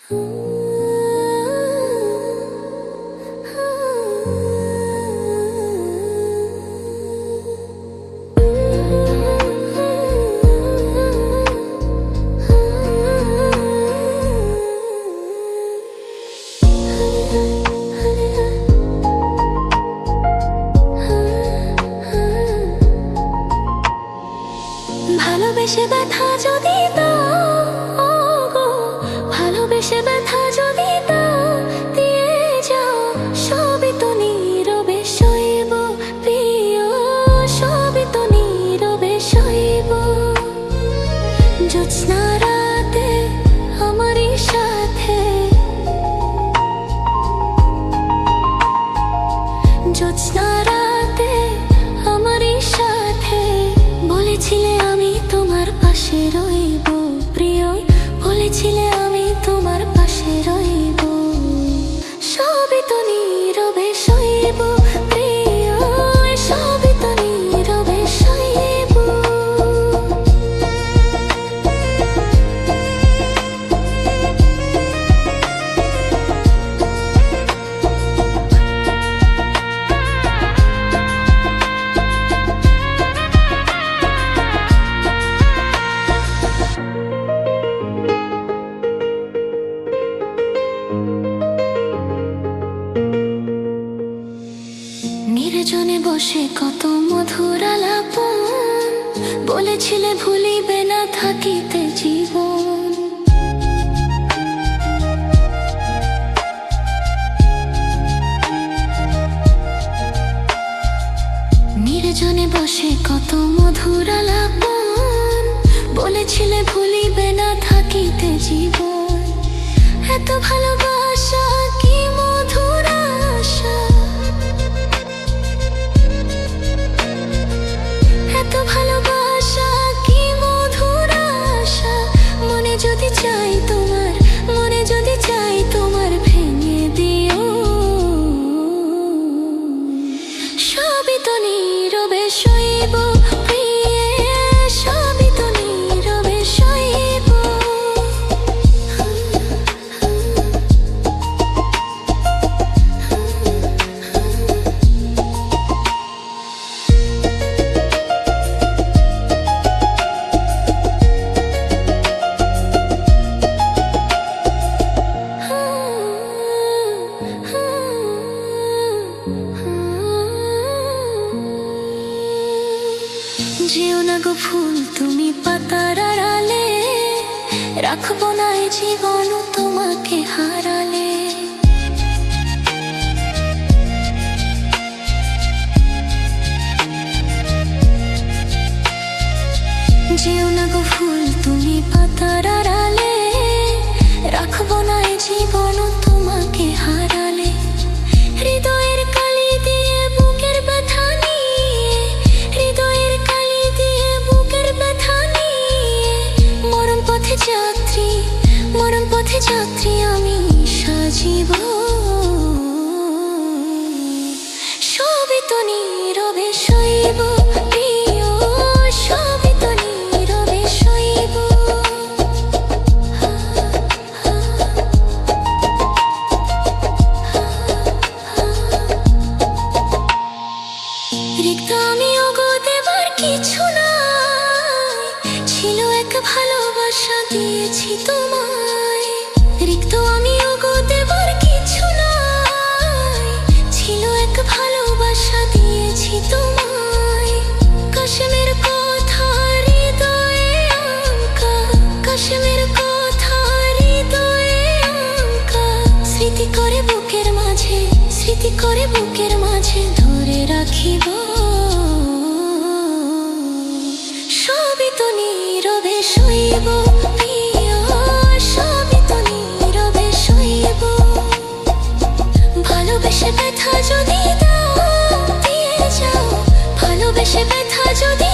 ভালোবেসে ব্যথা যদি দাও গো, ভালোবেসে ব্যথা যদি দাও, দিয়ে যাও সবই তো নীরবে সইব প্রিয়, সবই তো নীরবে সইব। জ্যোৎস্না রাতে আমারই সাথে, জ্যোৎস্না রাতে আমারই সাথে, বলেছিলে আমি তোমার পাশে রইব প্রিয়, বলেছিলে আমি তোমার পাশে রইব, সবই তো নীরবে সইব প্রিয়, সবই তো নীরবে সইব। নির্জনে বসে কত মধুর আলাপন, বলেছিলে ভুলিবে না থাকিতে জীবন। নির্জনে বসে কত মধুর আলাপন, বলেছিলে ভুলিবে না থাকিতে জীবন। এত ভালোবাসা কি মধুর আশা, এত ভালোবাসা কি মধুর আশা, মনে যদি চাই তোমার, মনে যদি চাই তোমার ভেঙে দিও, সবই তো নীরবে সইব প্রিয়ে, সবই তো নীরবে সইব। যেও না গো ফুল তুমি পাতার আড়ালে, রাখবো না এই জীবন তোমাকে হারালে। যেও না গো ফুল তুমি পাতার আড়ালে, রাখবো না এই জীবন তোমাকে হারালে। হৃদয়ের কালি দিয়ে বুকের ব্যথা নিয়ে, হৃদয়ের কালি দিয়ে বুকের ব্যথা নিয়ে, মরণ পথে যাত্রী, মরণ পথে যাত্রী আমি সাজিব, সবই তো নীরবে সইব প্রিয়, সবই তো নীরবে সইব। রিক্ত আমি ওগো দেবার কিছু নাই, ছিল এক ভালোবাসা দিয়েছি তোমায়। রিক্ত আমি ওগো দেবার কিছু নাই, ছিল এক ভালোবাসা দিয়েছি তোমায়। কাশ্মীর কথা হৃদয়ে আঁকা, কাশ্মীর কথা হৃদয়ে আঁকা, স্মৃতি করে বুকের মাঝে, স্মৃতি করে বুকের মাঝে ধরে রাখিব, সবই তো নীরবে সইব প্রিয়, সবই তো নীরবে সইব। ভালোবেসে ব্যথা যদি দাও, দিয়ে যাও ভালোবেসে ব্যথা যদি